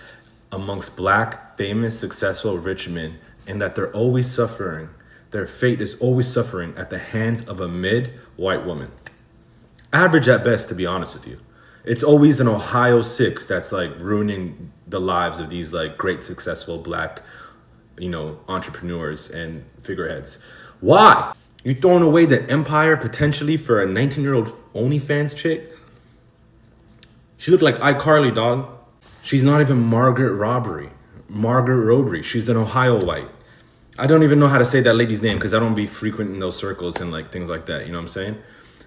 amongst Black, famous, successful, rich men, and that they're always suffering. Their fate is always suffering at the hands of a mid-white woman. Average at best, to be honest with you. It's always an Ohio 6 that's ruining the lives of these great, successful Black, entrepreneurs and figureheads. Why? You throwing away the empire potentially for a 19-year-old OnlyFans chick? She looked like iCarly, dog. She's not even Margaret Robery. She's an Ohio white. I don't even know how to say that lady's name because I don't be frequent in those circles and things like that. You know what I'm saying?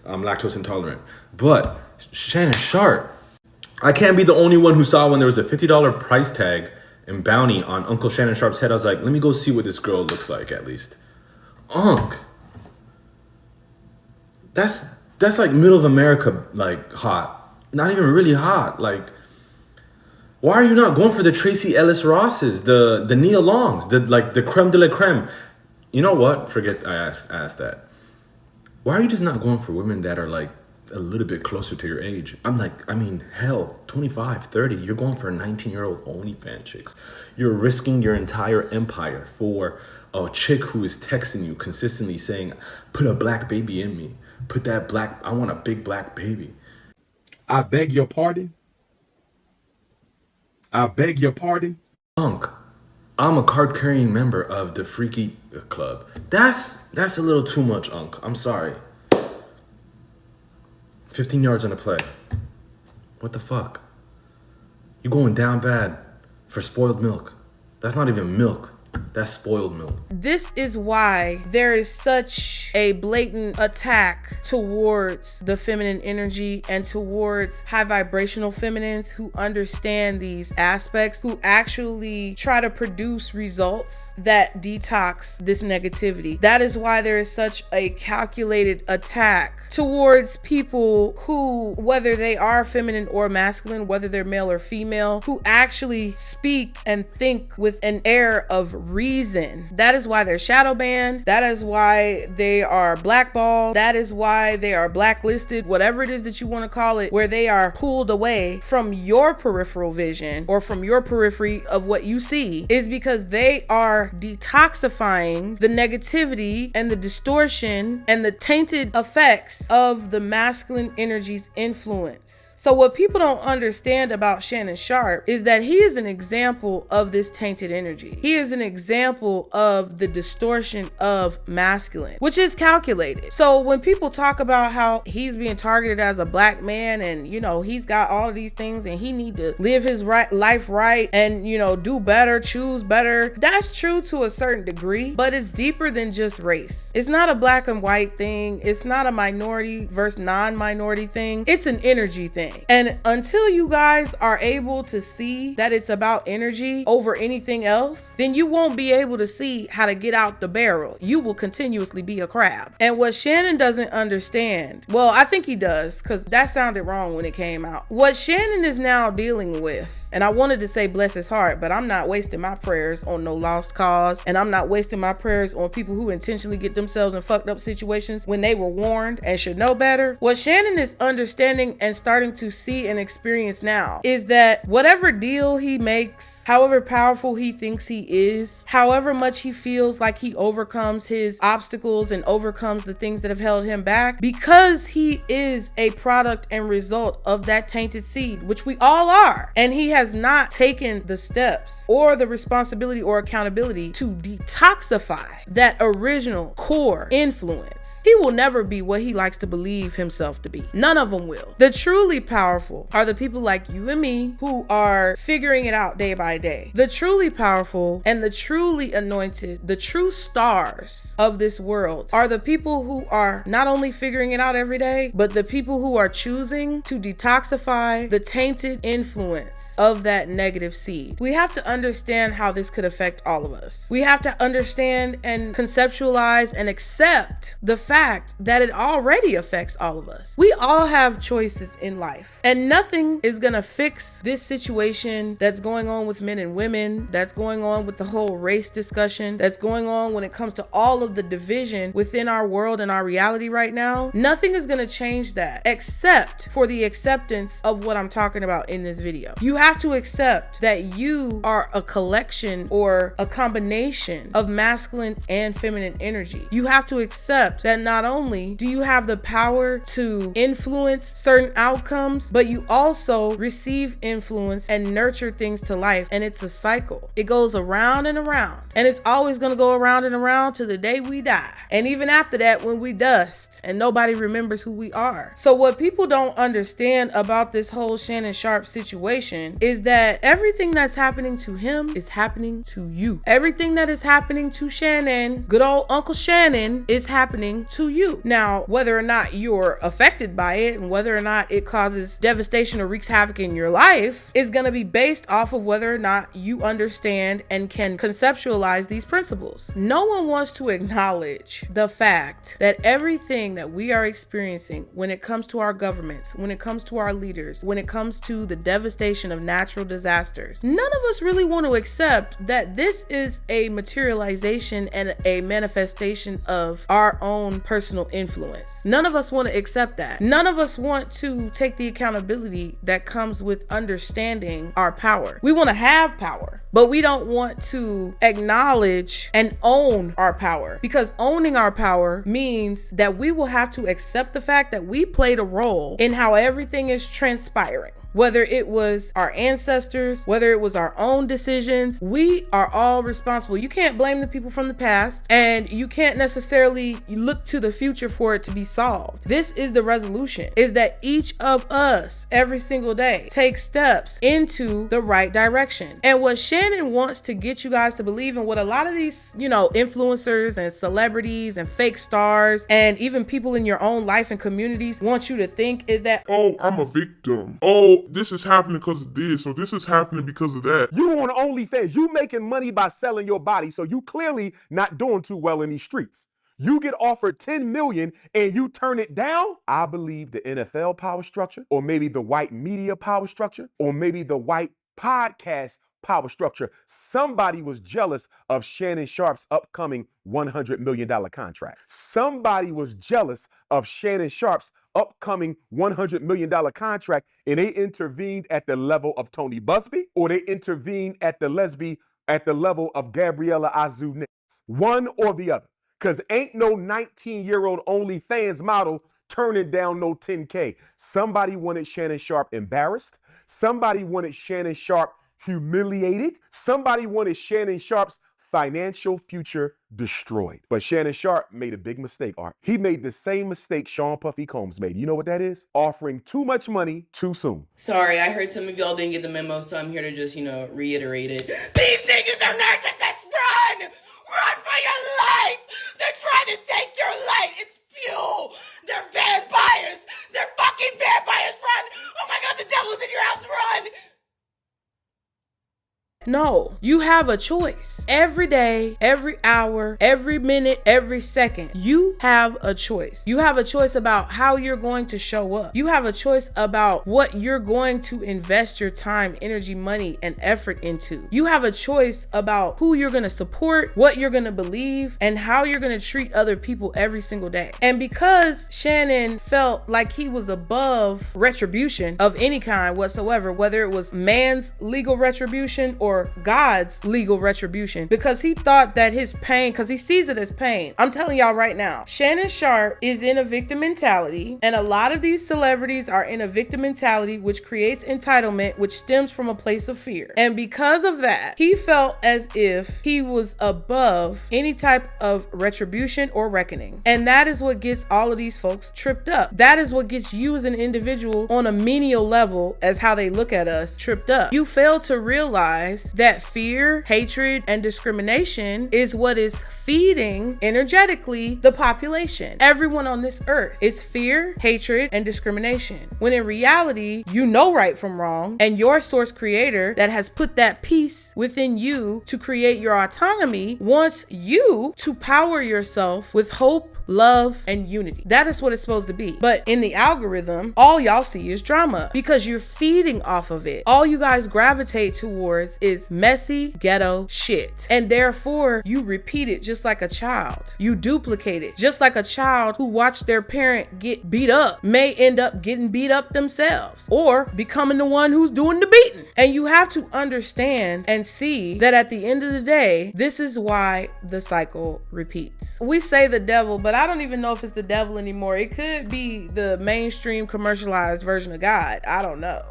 I'm lactose intolerant. But Shannon Sharpe, I can't be the only one who saw when there was a $50 price tag and bounty on Uncle Shannon Sharpe's head. I was like, let me go see what this girl looks like at least. That's like middle of America, hot. Not even really hot. Why are you not going for the Tracy Ellis Rosses, the Nia Longs, the creme de la creme? You know what? Forget I asked that. Why are you just not going for women that are a little bit closer to your age? Hell, 25, 30, you're going for 19-year-old OnlyFans chicks. You're risking your entire empire for a chick who is texting you consistently saying, put a black baby in me. I want a big black baby. I beg your pardon? Punk, I'm a card-carrying member of the Freaky Club. That's a little too much, Unc. I'm sorry. 15 yards on the play. What the fuck? You going down bad for spoiled milk. That's not even milk. That's spoiled milk. This is why there is such a blatant attack towards the feminine energy and towards high vibrational feminines who understand these aspects, who actually try to produce results that detox this negativity. That is why there is such a calculated attack towards people who, whether they are feminine or masculine, whether they're male or female, who actually speak and think with an air of reason. That is why they're shadow banned. That is why they are blackballed. That is why they are blacklisted, whatever it is that you want to call it, where they are pulled away from your peripheral vision or from your periphery of what you see, is because they are detoxifying the negativity and the distortion and the tainted effects of the masculine energy's influence. So what people don't understand about Shannon Sharpe is that he is an example of this tainted energy. He is an example of the distortion of masculine, which is calculated. So when people talk about how he's being targeted as a black man and, you know, he's got all of these things and he need to live his life right and, you know, do better, choose better, that's true to a certain degree, but it's deeper than just race. It's not a black and white thing. It's not a minority versus non-minority thing. It's an energy thing. And until you guys are able to see that it's about energy over anything else, then you won't be able to see how to get out the barrel. You will continuously be a crab. And what Shannon doesn't understand, well, I think he does, because that sounded wrong when it came out. What Shannon is now dealing with, and I wanted to say bless his heart, but I'm not wasting my prayers on no lost cause, and I'm not wasting my prayers on people who intentionally get themselves in fucked up situations when they were warned and should know better. What Shannon is understanding and starting to see and experience now is that whatever deal he makes, however powerful he thinks he is, however much he feels like he overcomes his obstacles and overcomes the things that have held him back, because he is a product and result of that tainted seed, which we all are, and he has not taken the steps or the responsibility or accountability to detoxify that original core influence, he will never be what he likes to believe himself to be. None of them will. The truly powerful are the people like you and me who are figuring it out day by day. The truly powerful and the truly anointed, the true stars of this world are the people who are not only figuring it out every day, but the people who are choosing to detoxify the tainted influence of that negative seed. We have to understand how this could affect all of us. We have to understand and conceptualize and accept the fact that it already affects all of us. We all have choices in life, and nothing is gonna fix this situation that's going on with men and women, that's going on with the whole race discussion, that's going on when it comes to all of the division within our world and our reality right now. Nothing is gonna change that except for the acceptance of what I'm talking about in this video. You have to accept that you are a collection or a combination of masculine and feminine energy. You have to accept that not only do you have the power to influence certain outcomes, but you also receive influence and nurture things to life. And it's a cycle. It goes around and around. And it's always going to go around and around to the day we die. And even after that, when we dust and nobody remembers who we are. So what people don't understand about this whole Shannon Sharpe situation is that everything that's happening to him is happening to you. Everything that is happening to Shannon, good old Uncle Shannon, is happening to you. Now, whether or not you're affected by it and whether or not it causes devastation or wreaks havoc in your life is going to be based off of whether or not you understand and can conceptualize these principles. No one wants to acknowledge the fact that everything that we are experiencing when it comes to our governments, when it comes to our leaders, when it comes to the devastation of natural disasters, none of us really want to accept that this is a materialization and a manifestation of our own personal influence. None of us want to accept that. None of us want to take the accountability that comes with understanding our power. We want to have power, but we don't want to acknowledge and own our power, because owning our power means that we will have to accept the fact that we played a role in how everything is transpiring. Whether it was our ancestors, whether it was our own decisions, we are all responsible. You can't blame the people from the past, and you can't necessarily look to the future for it to be solved. This is the resolution, is that each of us every single day take steps into the right direction. And what Shannon wants to get you guys to believe, and what a lot of these, influencers and celebrities and fake stars and even people in your own life and communities want you to think, is that, oh, I'm a victim. Oh, this is happening because of this, or this is happening because of that. You on OnlyFans, you making money by selling your body, so you clearly not doing too well in these streets. You get offered $10 million and you turn it down? I believe the NFL power structure, or maybe the white media power structure, or maybe the white podcast power structure. Somebody was jealous of Shannon Sharpe's upcoming $100 million contract. Somebody was jealous of Shannon Sharpe's upcoming $100 million contract, and they intervened at the level of Tony Busby, or they intervened at the level of Gabriella Azu. One or the other. Because ain't no 19-year-old OnlyFans model turning down no 10K. Somebody wanted Shannon Sharpe embarrassed. Somebody wanted Shannon Sharpe humiliated. Somebody wanted Shannon Sharpe's financial future destroyed. But Shannon Sharpe made a big mistake, Art. He made the same mistake Sean Puffy Combs made. You know what that is? Offering too much money too soon. Sorry, I heard some of y'all didn't get the memo, so I'm here to just, reiterate it. These niggas are narcissists! Run! Run for your life! They're trying to take your light! It's fuel! They're vampires! They're fucking vampires! Run! Oh my god, the devil's in your house! Run! No, you have a choice. Every day, every hour, every minute, every second, you have a choice. You have a choice about how you're going to show up. You have a choice about what you're going to invest your time, energy, money, and effort into. You have a choice about who you're going to support, what you're going to believe, and how you're going to treat other people every single day. And because Shannon felt like he was above retribution of any kind whatsoever, whether it was man's legal retribution or God's legal retribution, because he thought that his pain, because he sees it as pain. I'm telling y'all right now, Shannon Sharpe is in a victim mentality, and a lot of these celebrities are in a victim mentality, which creates entitlement, which stems from a place of fear. And because of that, he felt as if he was above any type of retribution or reckoning. And that is what gets all of these folks tripped up. That is what gets you as an individual on a menial level, as how they look at us, tripped up. You fail to realize that fear, hatred, and discrimination is what is feeding energetically the population. Everyone on this earth is fear, hatred, and discrimination. When in reality, you know right from wrong, and your source creator that has put that peace within you to create your autonomy wants you to power yourself with hope, love, and unity. That is what it's supposed to be. But in the algorithm, all y'all see is drama because you're feeding off of it. All you guys gravitate towards is messy ghetto shit. And therefore, you repeat it just like a child. You duplicate it just like a child who watched their parent get beat up may end up getting beat up themselves or becoming the one who's doing the beating. And you have to understand and see that at the end of the day, this is why the cycle repeats. We say the devil, but I don't even know if it's the devil anymore. It could be the mainstream commercialized version of God. I don't know.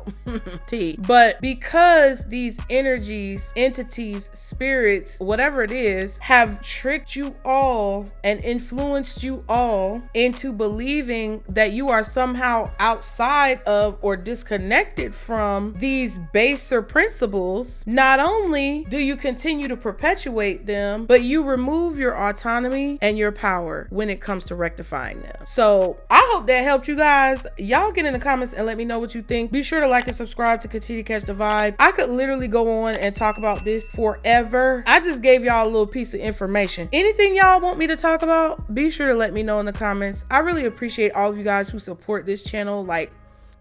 But because these energies, entities, spirits, whatever it is, have tricked you all and influenced you all into believing that you are somehow outside of or disconnected from these baser principles, not only do you continue to perpetuate them, but you remove your autonomy and your power when it comes to rectifying them. So I hope that helped you guys. Y'all get in the comments and let me know what you think. Be sure to like and subscribe to continue to catch the vibe. I could literally go on and talk about this forever. I just gave y'all a little piece of information. Anything y'all want me to talk about, be sure to let me know in the comments. I really appreciate all of you guys who support this channel, like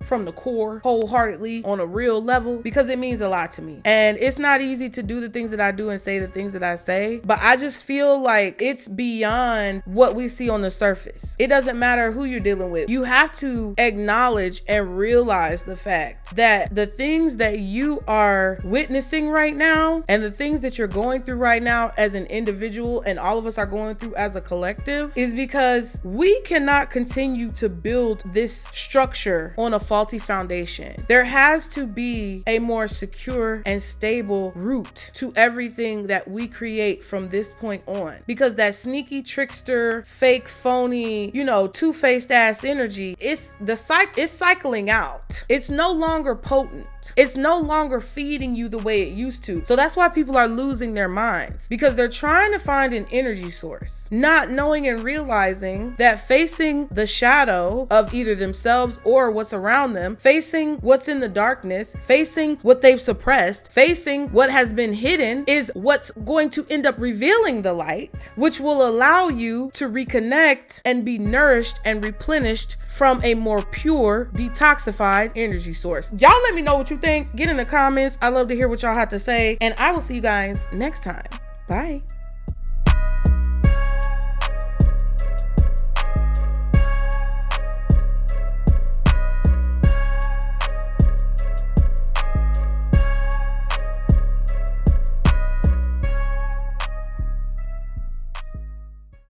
from the core, wholeheartedly, on a real level, because it means a lot to me. And it's not easy to do the things that I do and say the things that I say, but I just feel like it's beyond what we see on the surface. It doesn't matter who you're dealing with. You have to acknowledge and realize the fact that the things that you are witnessing right now and the things that you're going through right now as an individual, and all of us are going through as a collective, is because we cannot continue to build this structure on a faulty foundation. There has to be a more secure and stable root to everything that we create from this point on, because that sneaky trickster, fake, phony, two-faced ass energy, it's cycling out. It's no longer potent. It's no longer feeding you the way it used to. So that's why people are losing their minds, because they're trying to find an energy source, not knowing and realizing that facing the shadow of either themselves or what's around around them, facing what's in the darkness, facing what they've suppressed, facing what has been hidden is what's going to end up revealing the light, which will allow you to reconnect and be nourished and replenished from a more pure, detoxified energy source. Y'all let me know what you think. Get in the comments. I love to hear what y'all have to say, and I will see you guys next time. Bye.